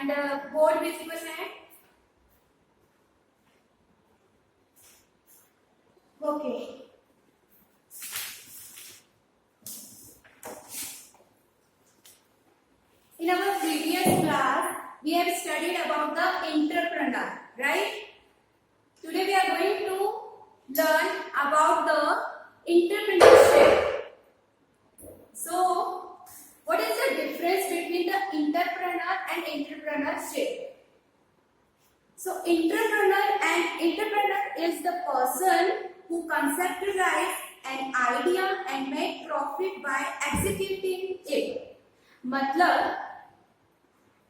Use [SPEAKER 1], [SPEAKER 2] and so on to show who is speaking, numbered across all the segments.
[SPEAKER 1] And board visible है? Okay, in our previous class we have studied about the entrepreneur, right? Today we are going to learn about the entrepreneurship. So what is the difference between the entrepreneur and entrepreneurship? So entrepreneur is the person who conceptualize an idea and make profit by executing it. मतलब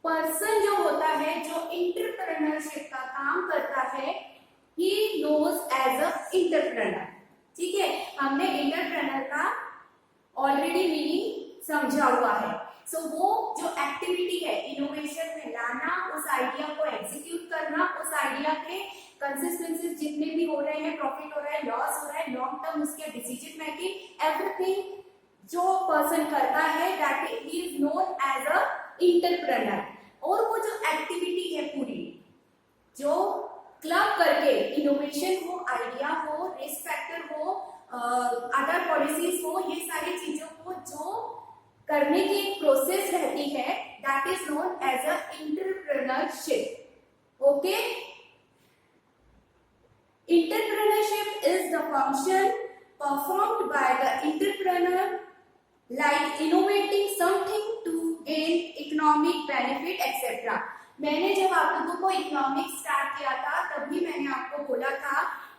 [SPEAKER 1] person जो होता है जो entrepreneurship का काम करता है, he knows as a entrepreneur. ठीक है, हमने एंटरप्रेन्योर का ऑलरेडी मीनिंग समझा हुआ है. सो वो जो एक्टिविटी है इनोवेशन में लाना, उस आइडिया को एग्जीक्यूट करना, उस आइडिया के कंसिस्टेंसीज जितने भी हो रहे हैं, प्रॉफिट हो रहा है, लॉस हो रहा है, लॉन्ग टर्म उसके डिसीजन मेकिंग, एवरीथिंग जो पर्सन करता है that is known as a entrepreneur. और वो जो एक्टिविटी है पूरी जो क्लब करके इनोवेशन हो, आइडिया हो, रिस्क फैक्टर हो, अदर पॉलिसीज हो, ये सारी चीजों को जो करने की एक प्रोसेस रहती है that is known as a entrepreneurship. Okay, entrepreneurship is the function performed by the entrepreneur like innovating something to gain economic benefit etc. मैंने जब आप लोगों को इकोनॉमिक्स स्टार्ट किया था तभी मैंने आपको बोला था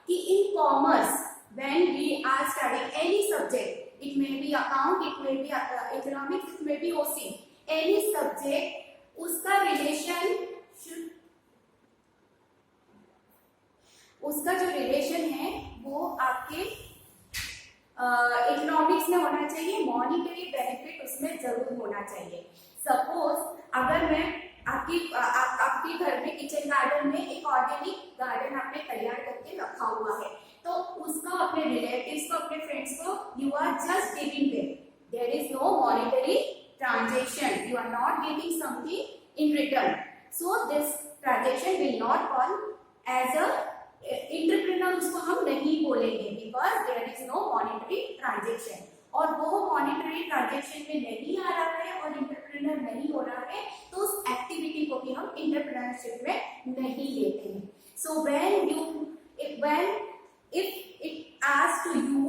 [SPEAKER 1] कि in commerce when we are studying any subject, it may be account, it may be economics, it may be OC, any subject, उसका जो रिलेशन है वो आपके इकोनॉमिक्स में होना चाहिए, मॉनिटरी बेनिफिट उसमें जरूर होना चाहिए. सपोज अगर मैं आपके घर में किचन गार्डन में एक ऑर्गेनिक गार्डन आपने तैयार करके रखा हुआ है, तो उसका अपने रिलेटिव्स को, अपने फ्रेंड्स को you are just giving them. There is no monetary transaction, you are not getting something in return. So this transaction will not call as a entrepreneur, उसको हम नहीं बोलेंगे because there is no monetary transaction. और वो monetary transaction में नहीं आ रहा है और एंटरप्रेन्योर नहीं हो रहा है, तो उस एक्टिविटी को भी हम एंटरप्रेन्योरशिप में नहीं लेते हैं. सो when if it asks to you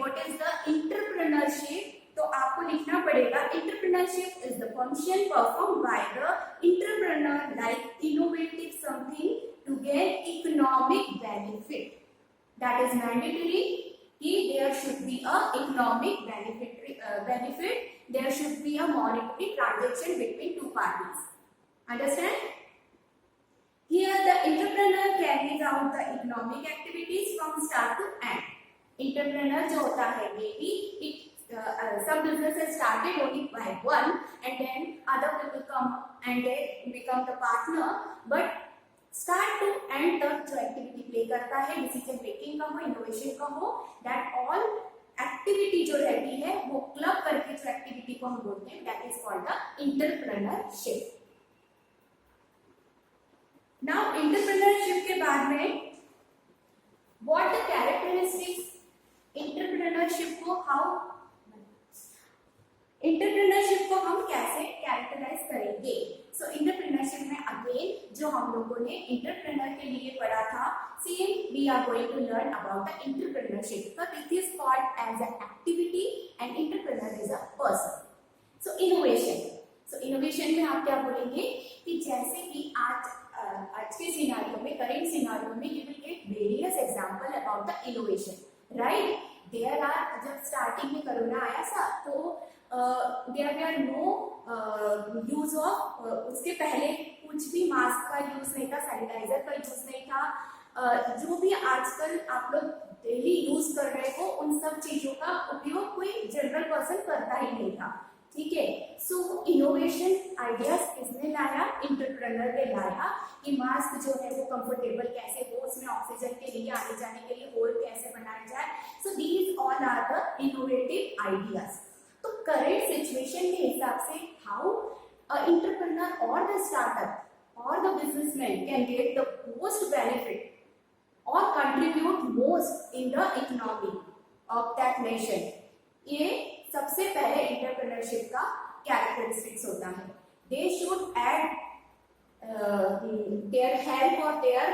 [SPEAKER 1] what is the entrepreneurship, तो आपको लिखना पड़ेगा entrepreneurship is the function performed by the entrepreneur like innovating something to gain economic benefit. That is mandatory कि there should be a economic benefit, there should be a monetary transaction between two parties. Understand? Here the entrepreneur carries out the economic activities from start to end. Entrepreneur जो होता है maybe some businesses started only by one and then other people come and they become the partner, but start to end तक जो activity play करता है, decision making का हो, innovation का हो, दैट ऑल एक्टिविटी जो रहती है वो क्लब करके जो एक्टिविटी को हम बोलते हैं that is called the entrepreneurship. Now entrepreneurship के बाद में व्हाट द कैरेक्टरिस्टिक्स एंटरप्रेन्योरशिप को हम कैसे कैरेक्टराइज करेंगे. सो एंटरप्रेन्योरशिप में अगेन जो हम लोगों ने एंटरप्रेन्योर के लिए पढ़ा था, same we are going to learn about the entrepreneurship. So it is called as a activity and entrepreneur is a person. So innovation में आप क्या बोलेंगे कि जैसे कि आज के सिनारियो में, करेंट सिनारियो में you will get various example about the innovation, right. There are, जब स्टार्टिंग में कोरोना आया था तो there are no use of, उसके पहले कुछ भी मास्क का यूज नहीं था, सैनिटाइजर का यूज नहीं था, जो भी आजकल आप लोग डेली यूज कर रहे हो उन सब चीजों का उपयोग कोई जनरल पर्सन करता ही नहीं था. ठीक है. सो इनोवेशन आइडियाज किसने लाया? एंटरप्रेन्योर ने लाया कि मास्क जो है वो कंफर्टेबल कैसे हो, उसमें ऑक्सीजन के लिए आने जाने के लिए होल कैसे बनाया जाए. So these all are the innovative ideas. तो करेंट सिचुएशन के हिसाब से हाउ एंटरप्रेन्योर और the startup or the businessman can get the most benefit or contribute most in the economy of that nation. ये सबसे पहले एंटरप्रेन्योरशिप का characteristics होता है. They should add their help और their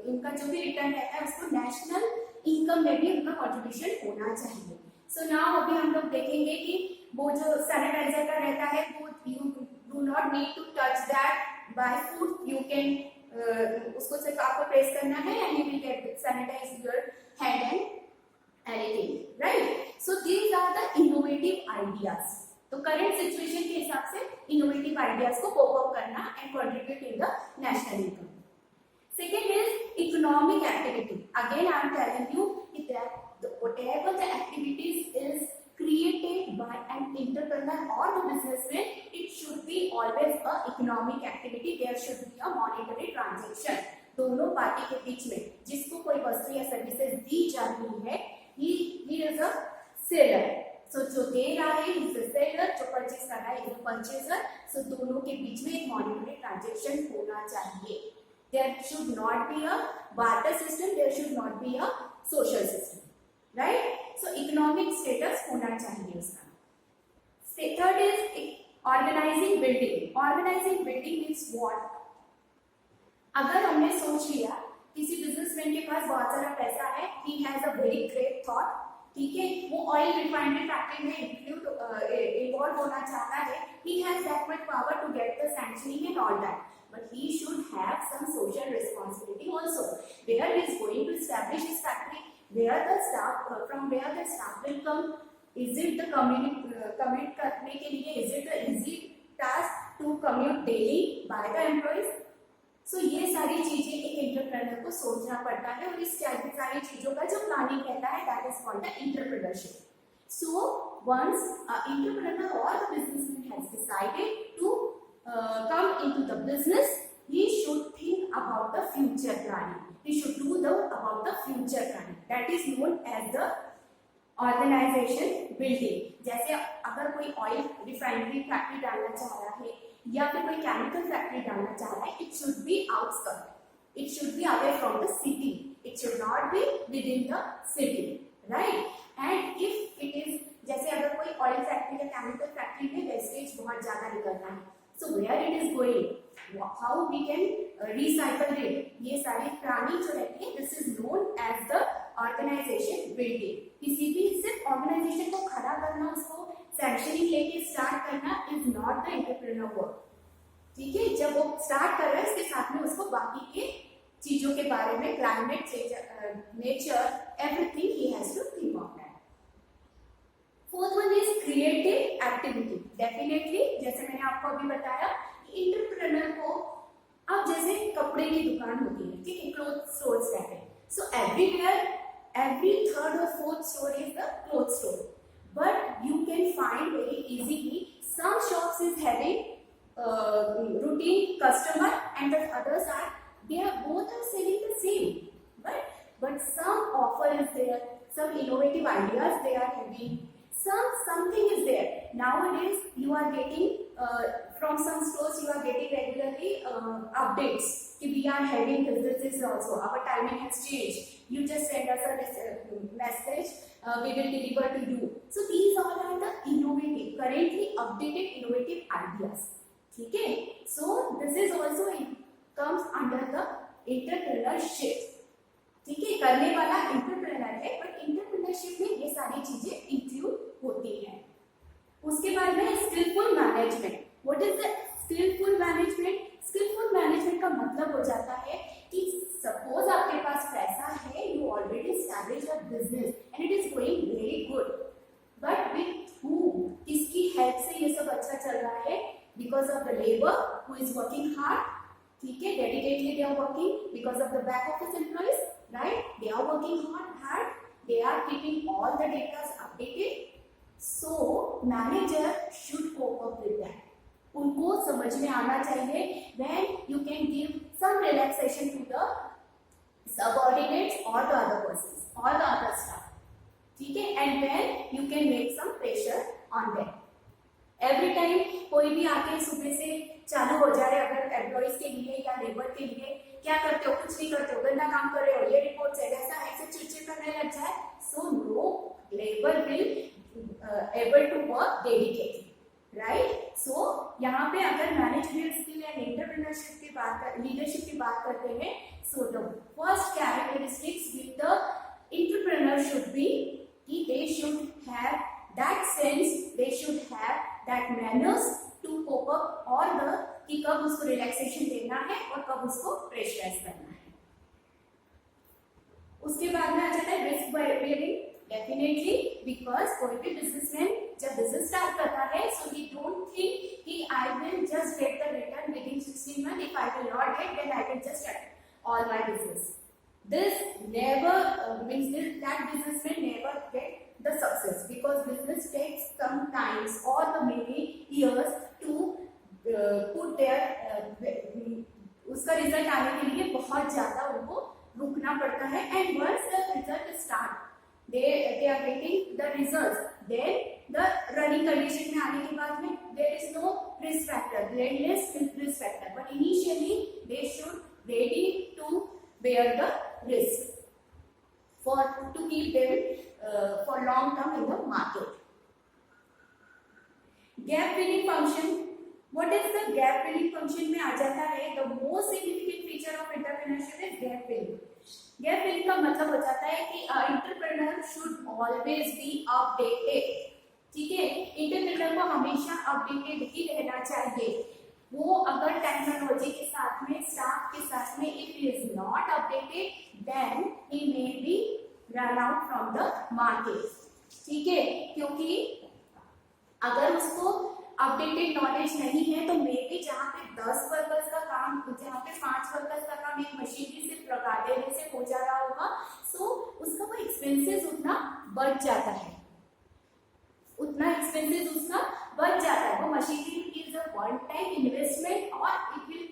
[SPEAKER 1] उनका जो भी रिटर्न रहता है उसको नेशनल इनकम में भी उनका कंट्रीब्यूशन होना चाहिए. सो नाउ अभी हम लोग देखेंगे कि वो जो सैनिटाइजर का रहता है वो you do not need to touch that by foot. You can उसको सिर्फ आपको प्रेस करना है and you will get sanitize your hand and anything, right. So these are the innovative ideas. तो करंट सिचुएशन के हिसाब से इनोवेटिव आइडियाज को कोप अप करना and contribute in the national income. Second is economic activity. Again, I am telling you that whatever the activities is created by an entrepreneur or the businessman, it should be always a economic activity. There should be a monetary transaction. दोनों party के बीच में जिसको कोई वस्तु या services दी जा रही है, he is a seller. So जो दे रहा है he is a seller, जो परचेज कर रहा है he is a purchaser. So दोनों के बीच में एक monetary transaction होना चाहिए. There should not be a barter system. There should not be a social system, right? So economic status होना चाहिए उसका. Third is organizing building. Organizing building means what? अगर हमने सोच लिया किसी बिजनेसमैन के पास बहुत सारा पैसा है, he has a very great thought, ठीक है, वो ऑयल रिफाइनरी फैक्ट्री में इन्वॉल्व होना चाहता है, he has that much power to get the sanctioning and all that. But he should have some social responsibility also. Where he is going to establish his factory, where the staff from where the staff will come, is it the commute करने के लिए, is it the easy task to commute daily by the employees? So ये सारी चीजें एक entrepreneur को सोचना पड़ता है और इस सारी चीजों का जो प्लानिंग रहता है that is called the entrepreneurship. So once an entrepreneur or the businessman has decided to come into the business, he should think about the future planning. He should do about the future planning. That is known as the organization building. जैसे अगर कोई oil refinery factory डालना चाह रहा है या फिर कोई केमिकल फैक्ट्री डालना चाह रहा है, it should be outskirts. It should be away from the city. It should not be within the city, right? And if it is जैसे अगर कोई ऑयल फैक्ट्री या केमिकल फैक्ट्री में वेस्टेज बहुत ज्यादा निकलना है, so where it is going, how we can recycle it, ये सारी प्लानिंग जो रहती है, this is known as the organization building. किसी भी सिर्फ ऑर्गेनाइजेशन को खड़ा करना, उसको सैंक्शनिंग लेके स्टार्ट करना is not the entrepreneur work. ठीक है, जब वो स्टार्ट कर रहा है उसके साथ में उसको बाकी के चीजों के बारे में, climate change, nature, everything he has to think of that. Fourth one is creative activity. Definitely, जैसे मैंने आपको अभी बताया, एंटरप्रेन्योर को अब जैसे कपड़े की दुकान होती है, ठीक है, क्लोथ स्टोर्स कहते हैं. So everywhere, every third or fourth store is the cloth store. But you can find very easily some shops is having routine customer and the others are, they are both are selling the same, right? But some offer is there, some innovative ideas they are having. Something is there. Nowadays you are getting from some stores you are getting regularly updates. We are having this also. Our timing has changed. You just send us a message. We will deliver to you. So these all are the innovative, currently updated innovative ideas. ठीक है? So this is also comes under the entrepreneurship. ठीक है, करने वाला entrepreneur है, but entrepreneurship में ये सारी चीजें इंक्लूड होती हैं. उसके बाद में skillful management. What is the skillful management? Skillful management का मतलब हो जाता है कि सपोज आपके पास पैसा है, you already establish your business and it is going very good, but with who, किसकी हेल्प से ये सब अच्छा चल रहा है? Because of the labour who is working hard, ठीक है, dedicatedly they are working, because of the back office employees, right? They are working hard. They are keeping all the data updated. So manager should cope up with that. उनको समझ में आना चाहिए when you can give some relaxation to the subordinates or the other persons or the other staff. ठीक है, and when you can make some pressure on them. Every time कोई भी आके सुबह से चालू हो जाए अगर एम्प्लॉइज के लिए या लेबर के लिए, क्या करते हो, कुछ नहीं करते हो, गंदा काम कर रहे हो, ये रिपोर्ट है, वैसा ऐसे चिड़चिड़ करने लग जाए, so no labour will able to work dedicatedly, right. So यहाँ पे अगर मैनेजरियल स्किल एंड एंटरप्रेन्योरशिप की बात, लीडरशिप की बात करते हैं, so the first characteristics with the entrepreneur should be कि they should have that sense, they should have that manners to cope up or the कि कब उसको रिलैक्सेशन देना है और कब उसको प्रेशराइज करना है। उसके बाद में आ जाता है रिस्क बेयरिंग, डेफिनेटली, बिकॉज कोई भी बिजनेसमैन जब बिजनेस स्टार्ट करता है, सो ही डोंट थिंक कि I will just get the return within 16 month, if I will not get then I will just cut all my business. This never means that businessman never get the success, because business takes some times or the many years to put their उसका result आने के लिए बहुत ज्यादा उनको रुकना पड़ता है। And once the result start, they are getting the results, then the running condition में आने के बाद में there is no risk factor, less risk factor, but initially they should ready to bear the risk for to keep them for long term in the market. Gap filling function, what is the gap filling function में आ जाता है, the most significant feature of entrepreneurship is gap filling. Gap filling का मतलब हो जाता है कि entrepreneur should always be updated, ठीक है, entrepreneur को हमेशा updated ही रहना चाहिए। वो अगर टेक्नोलॉजी के साथ में, स्टाफ के साथ में, if he is not updated then he may be run out from the market, ठीक है, क्योंकि अगर उसको अपडेटेड नॉलेज नहीं है तो मे बी जहाँ पे 10 वर्कर्स का काम, जहाँ पे 5 वर्कर्स का काम एक मशीनरी से लगा देने से हो जा रहा होगा, सो उसका वो एक्सपेंसेस उतना बढ़ जाता है, उतना एक्सपेंसेस उसका बढ़ जाता है। वो machinery is a one time investment और it will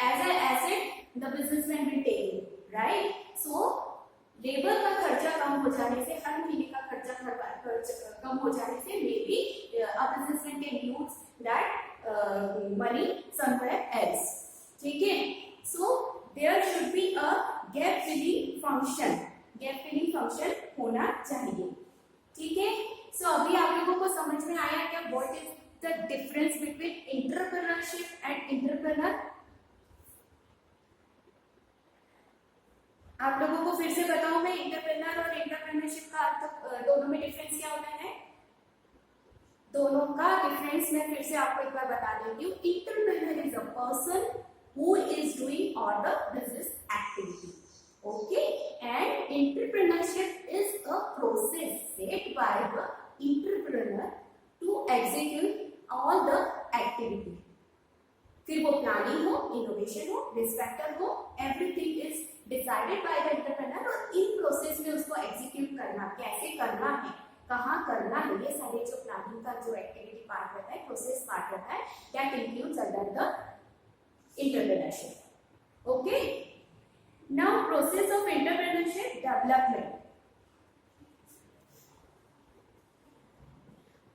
[SPEAKER 1] as a asset the businessman will take it, right. So labour का खर्चा कम हो जाने से, हर महीने का खर्चा कम हो जाने से maybe a businessman can use that money somewhere else, ठीक है। So there should be a gap filling function, gap filling function होना चाहिए, ठीक है। सो अभी आप लोगों को समझ में आया क्या what is the difference between entrepreneurship and entrepreneur? आप लोगों को फिर से बताऊं मैं, एंटरप्रेन्योर और एंटरप्रेन्योरशिप का अर्थ, दोनों में डिफरेंस क्या होता है? दोनों का डिफरेंस मैं फिर से आपको एक बार बता देती हूँ। Entrepreneur is a person who is doing all the business activity, okay, and entrepreneurship is a process set by the entrepreneur to execute all the activity, फिर वो प्लानिंग हो, इनोवेशन हो, रिस्क फैक्टर हो, everything is decided by the entrepreneur, और in process में उसको execute करना, कैसे करना है, कहाँ करना है, ये सारे जो प्लानिंग का जो एक्टिविटी पार्ट रहता है, प्रोसेस पार्ट रहता है, that includes under the entrepreneurship, okay. Now process of entrepreneurship development.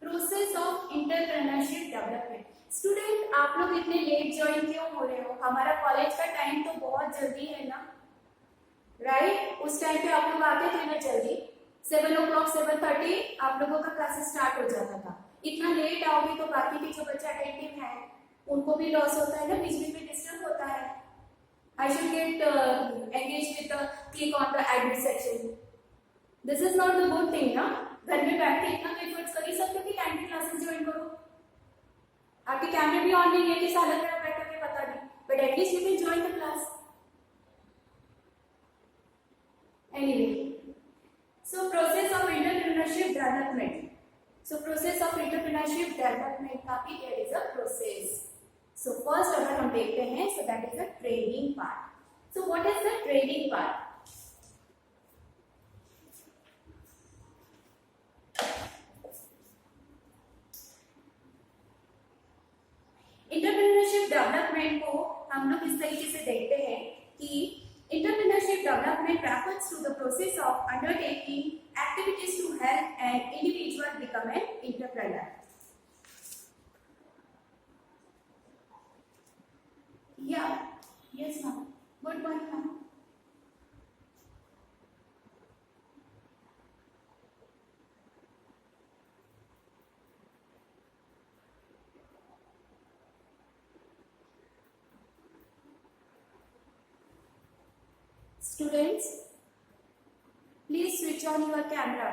[SPEAKER 1] Process of entrepreneurship development. Student, आप लोग इतने लेट ज्वाइन क्यों हो रहे हो? हमारा कॉलेज का टाइम तो बहुत जल्दी है ना, राइट? उस टाइम पे आप लोग आते थे ना जल्दी, 7 o'clock 7:30 आप लोगों का क्लासेस स्टार्ट हो जाता था। इतना लेट आओगे तो बाकी के जो बच्चे अटेंटिव हैं उनको भी लॉस होता है ना, बीच बीच में डिस्टर्ब होता है। I should get engaged with the click on the admit section. This is not the good thing ना। घर में बैठ के इतना एफर्ट्स कर ही सकते हो कि टाइम की क्लासेस ज्वाइन करो। आपके कैमरे भी ऑन नहीं है कि सालन में आप बैठोगे पता नहीं, but at least you can join the class. Anyway, so process of entrepreneurship development. So process of entrepreneurship development का भी there is a process. So first अगर हम देखते हैं, so that is the training part. So what is the training part? Entrepreneurship development को हम लोग इस तरीके से देखते हैं कि entrepreneurship development refers to the process of undertaking activities to help an individual become an entrepreneur. Yeah. Yes, ma'am. Good point, ma'am. Students, please switch on your camera.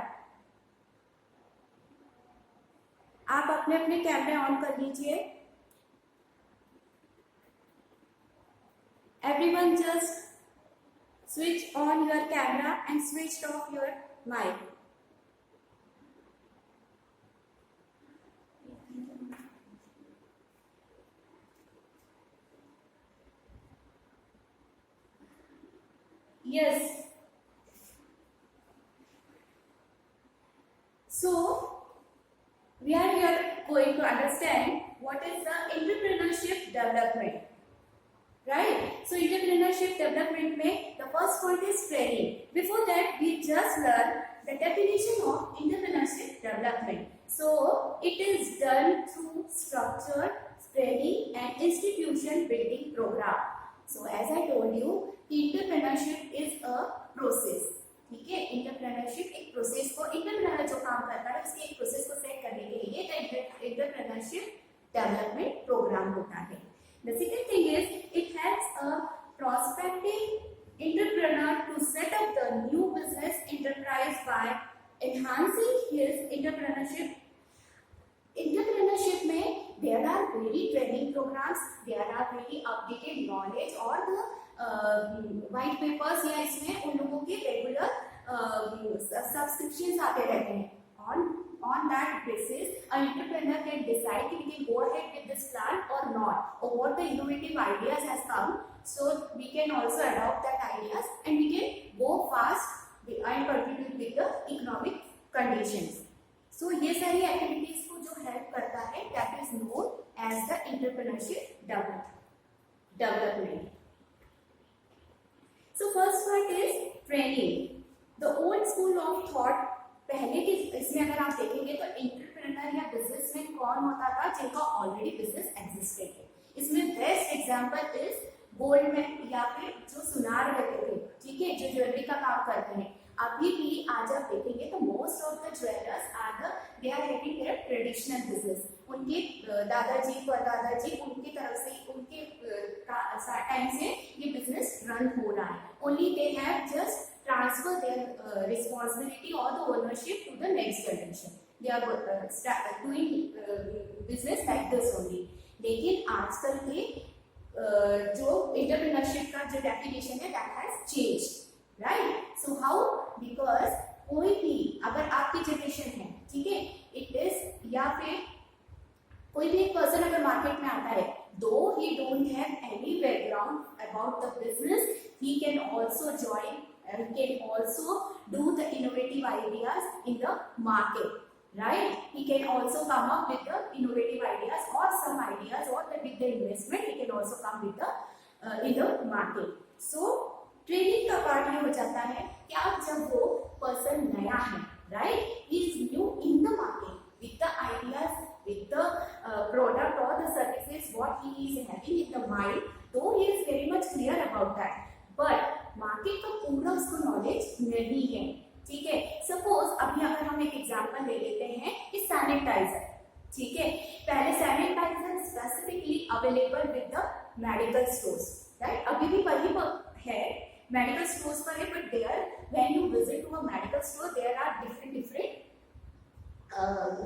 [SPEAKER 1] आप अपने अपने कैमरे ऑन कर लीजिए. Everyone just switch on your camera and switch off your mic. Yes. So we are here going to understand what is the entrepreneurship development. Right? So entrepreneurship development में the first point is training. Before that, we just learn the definition of entrepreneurship development. So it is done through structured training and institution building program. So as I told you, entrepreneurship is a process. ठीक है, entrepreneurship एक process को, entrepreneur जो काम करता है उसके एक प्रोसेस को सेट करने के लिए एंटरप्रेन्योरशिप डेवलपमेंट प्रोग्राम होता है. The second thing is it helps a prospective entrepreneur to set up the new business enterprise by enhancing his entrepreneurship. Entrepreneurship में there are very training programs, there are very updated knowledge और the white papers या इसमें उन लोगों के regular subscriptions आते रहते हैं. On that basis, an entrepreneur can decide if we can go ahead with this plan or not, or what the innovative ideas has come. So we can also adopt that ideas and we can go fast and contribute with the economic conditions. So ये सारी activities को जो help करता है, that is known as the entrepreneurship development. So first part is training. The old school of thought, पहले के इसमें अगर आप देखेंगे तो एंटरप्रेन्योर या बिजनेसमैन कौन होता था जिनका ऑलरेडी बिजनेस एग्जिस्टेड है. इसमें बेस्ट एग्जांपल इज गोल्डमैन या फिर जो सुनार रहते थे, ठीक है, जो ज्वेलरी का काम करते हैं. अभी भी आज आप देखेंगे तो most of the jewellers are they are having their traditional business. उनके दादाजी परदादाजी उनकी तरफ से उनके टाइम से ये बिजनेस रन हो रहा है. Only they have just transfer their responsibility or the ownership to the next generation. They are doing business like this only. लेकिन आजकल के जो entrepreneurship का जो definition है that has changed, right? So how? Because कोई भी अगर आपकी generation है, ठीक है, it is या फिर कोई भी एक person अगर market में आता है, though he don't have any background about the business, he can also join and can also do the innovative ideas in the market, right? He can also come up with the innovative ideas or some ideas, or with the investment he can also come with the in the market. So training का part ये हो जाता है कि आप जब वो person नया है, right? He is new in the market with the ideas, with the product or the services what he is having in the mind, though he is very much clear about that, but market का पूरा उसको knowledge नहीं है. ठीक है, suppose अभी अगर हम एक एग्जांपल ले लेते हैं कि सैनिटाइजर, ठीक है, पहले sanitizer specifically available with the medical stores, right? अभी भी वही है, मेडिकल स्टोर्स पर है, but there when you visit to a medical store there are different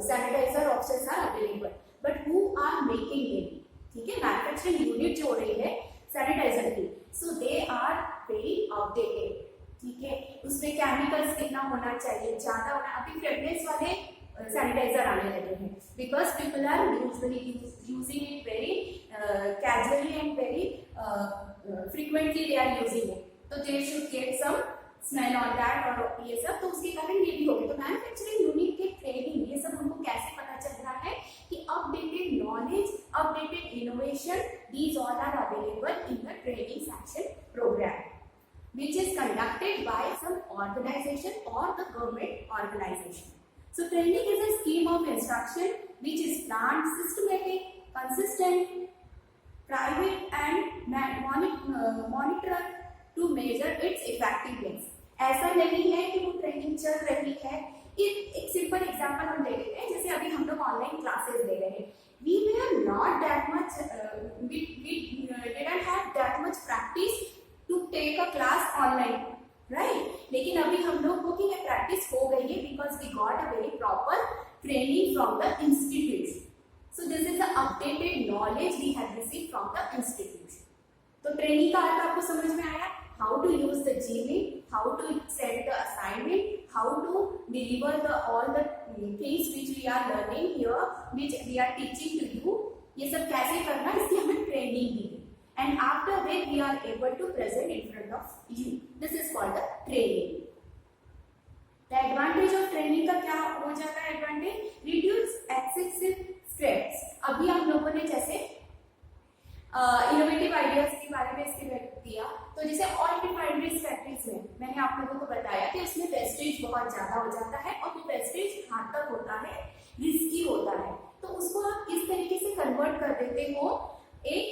[SPEAKER 1] sanitizer options are available, but who are making it, ठीक है, manufacturing unit जो हो रही है सैनिटाइजर की, सो दे आर वेरी आउटडेटेड. ठीक है, उसमें केमिकल्स कितना होना चाहिए, ज्यादा होना. अभी फ्रेगनेंस वाले सैनिटाइजर आने लगे हैं because people are usually using it very casually and very frequently they are using it, तो they should get some smell on that और ये सब, तो उसके कारण ये भी हो गया. तो मैन्युफैक्चरिंग यूनिट के ट्रेनिंग ये सब हमको कैसे पता चल रहा है कि updated knowledge, updated innovation, these all are available in the training section program, which is conducted by some organization or the government organization. So training is a scheme of instruction which is planned, systematic, consistent, private and monitor to measure its effectiveness. ऐसा नहीं है कि वो training चल रही है। एक simple example हम ले लेते हैं, जैसे अभी हम लोग ऑनलाइन क्लासेस ले रहे हैं, we were not that much we didn't have that much practice to take a class online, right? लेकिन अभी हम लोग को की प्रैक्टिस हो गई है because we got a very proper training from the institute. So this is the updated knowledge we have received from the institute. तो ट्रेनिंग का अर्थ आपको समझ में आया? How to use the Gmail, how to set the assignment, how to deliver all the things which we are learning here, which we are teaching to you. ये सब कैसे करना, इसकी हमें training the. And after that we are able to present in front of you. This is called the training. The advantage of training का क्या हो जाता है advantage? Reduce excessive stress. अभी हम लोगों ने जैसे इनोवेटिव आइडियाज के बारे में इसके दिया, तो जैसे ऑयल रिफाइनरीज फैक्ट्रीज में मैंने आप लोगों को बताया कि उसमें वेस्टेज बहुत ज्यादा हो जाता है और वो वेस्टेज घातक होता है, रिस्की होता है, तो उसको आप किस तरीके से कन्वर्ट कर देते हो एक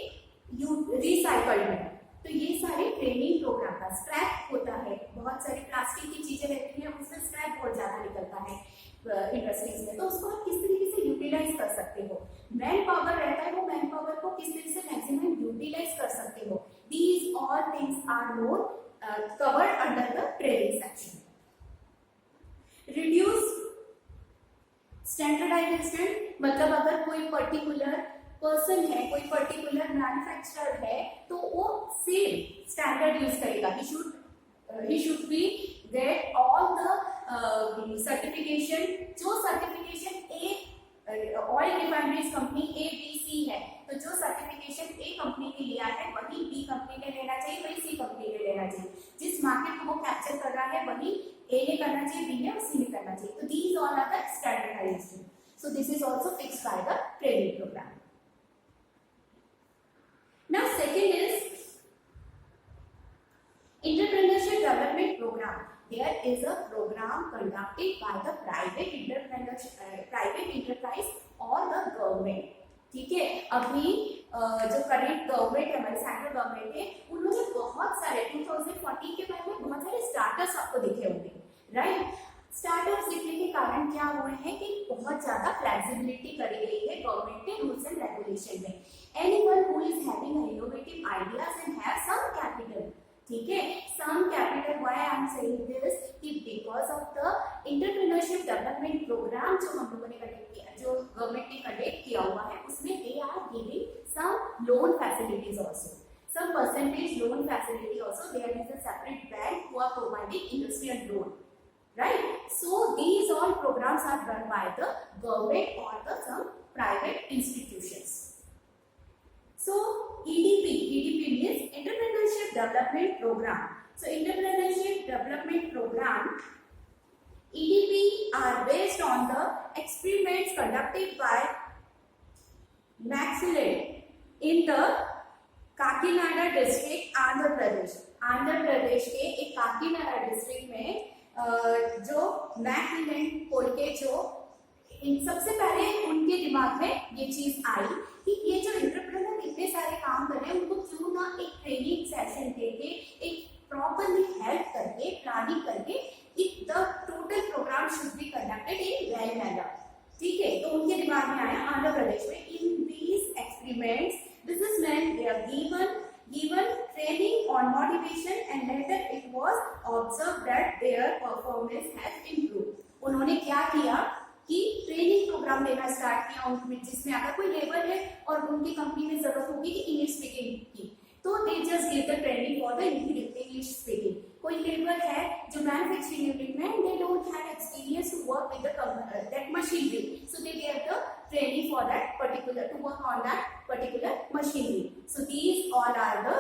[SPEAKER 1] रिसाइकल्ड में। तो ये सारे ट्रेनिंग प्रोग्राम का स्क्रैप होता है, बहुत सारी प्लास्टिक की चीजें रहती हैं, उसमें स्क्रैप बहुत ज्यादा निकलता है इंडस्ट्रीज में, तो उसको आप किस तरीके से यूटिलाइज कर सकते हो। मैन पावर रहता है, वो मैन पावर को किस तरीके से मैक्सिमम यूटिलाइज कर सकते हो। These all things are more covered under the training section. Reduce standardization, मतलब अगर कोई पर्टिकुलर पर्सन है, कोई पर्टिकुलर मैन्युफैक्चरर है, तो वो सेम स्टैंडर्ड यूज करेगा। he should be get all the certification, जो certification oil refineries company ABC है, तो जो सर्टिफिकेशन A कंपनी ने लिया है वही B कंपनी ने लेना चाहिए, वही C कंपनी ने लेना चाहिए। जिस मार्केट को वो कैप्चर कर रहा है वही A ने करना चाहिए, B ने और C ने करना चाहिए। तो these all are the standardized. So this is also fixed by the training program. Now second is entrepreneurship development program. There is a program conducted by the private enterprise or the government. ठीक है, अभी जो current government है, हमारी central government है, उन्होंने बहुत सारे 2014 के बाद में बहुत सारे स्टार्टअप्स आपको दिखे होंगे, राइट? स्टार्टअप्स दिखने के कारण क्या हुए हैं कि बहुत ज्यादा फ्लेक्सिबिलिटी करी गई है गवर्नमेंट के रूल्स एंड रेगुलेशन में। Anyone who is having innovative ideas and have some capital, ठीक है, some capital, why I am saying this कि because of the entrepreneurship development programme जो हम लोगों ने कंडक्ट किया, जो गवर्नमेंट ने कंडक्ट किया हुआ है, उसमें they are giving some loan facilities also, some percentage loan facility also. There is a separate bank who are providing industrial loan, right? So these all programs are run by the government or the some private institutions. So EDP means Entrepreneurship Development Program. So entrepreneurship development program, EDP are based on the experiments conducted by Maxilin in the Kakinada district Andhra Pradesh के एक Kakinada district में जो Macmillan पोल्के जो सबसे पहले उनके दिमाग में ये चीज आई कि ये जो एंटरप्रेन्योर इतने सारे काम कर रहे हैं, उनको क्यों ना एक ट्रेनिंग सेशन देके, एक प्रॉपरली हेल्प करके, प्लानिंग करके, एक the total programme should be conducted in well manner, ठीक है। तो उनके दिमाग में आया आंध्र प्रदेश में in these experiments businessmen they are given training on motivation and later it was observed that their performance has improved. उन्होंने क्या किया कि ट्रेनिंग प्रोग्राम लेना स्टार्ट किया उनमें, जिसमें अगर कोई लेबर है और उनकी कंपनी में जरूरत होगी कि इंग्लिश स्पीकिंग की, तो they just give the training for the English speaking. कोई लेबर है जो मैन्युफैक्चरिंग यूनिट में, they don't have experience to work with that machinery, so they give the training for that particular, to work on that particular machinery. So these all are the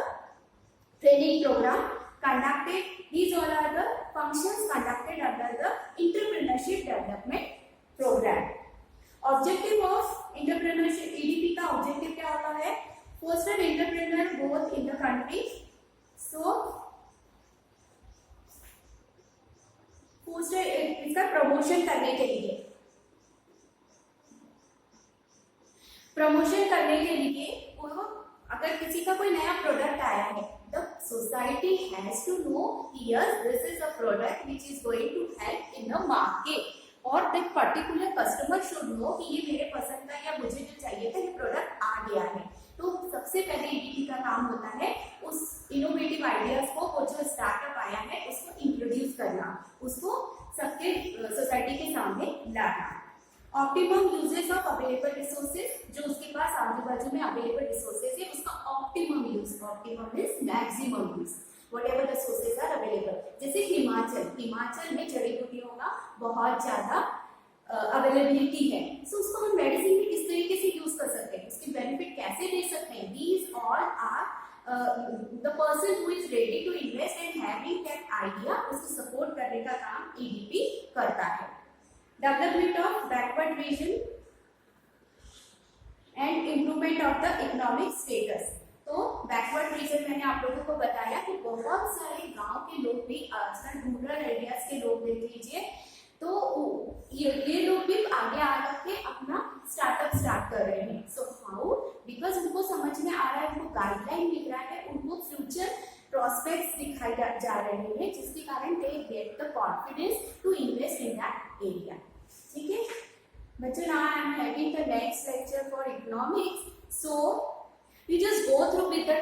[SPEAKER 1] training program conducted, these all are the functions conducted under the entrepreneurship development program. Objective of entrepreneurship EDP का objective क्या होता है? Foster entrepreneur growth in the country. So foster इसका promotion करने के लिए, अगर किसी का कोई नया प्रोडक्ट आया है, the society has to know yes this is a product which is going to help in the market, और that particular customer should know कि ये मेरे पसंद का या मुझे जो चाहिए था ये प्रोडक्ट आ गया है। तो सबसे पहले ईडीपी का काम होता है उस इनोवेटिव आइडियाज को, वो जो स्टार्टअप आया है उसको इंट्रोड्यूस करना, उसको सबके सोसाइटी के सामने लाना। Optimum uses of available resources, जो उसके पास आजू बाजू में अवेलेबल रिसोर्सेज है उसका optimum use, optimum is maximum use, whatever the sources are available। जैसे हिमाचल में जड़ी बूटियों का बहुत ज्यादा अवेलेबिलिटी है, सो उसको हम मेडिसिन में किस तरीके से यूज कर सकते हैं, उसकी बेनिफिट कैसे दे सकते हैं, these all are the person who is ready to invest and having that idea, उसको सपोर्ट करने का काम ईडीपी करता है। Development of backward region and improvement of the economic status. तो बैकवर्ड रीजन मैंने आप लोगों को बताया कि बहुत सारे गांव के लोग भी, आजकल रूरल एरियाज के लोग देख लीजिए, तो ये लोग भी आगे आ के अपना स्टार्टअप स्टार्ट कर रहे हैं। सो हाउ, बिकॉज उनको समझ में आ रहा है, उनको गाइडलाइन मिल रहा है, उनको फ्यूचर प्रोस्पेक्ट्स दिखाई जा रहे हैं, जिसके कारण they get the confidence to invest in that area. ठीक है बच्चों, now I am having the next lecture for economics, so we just go through with the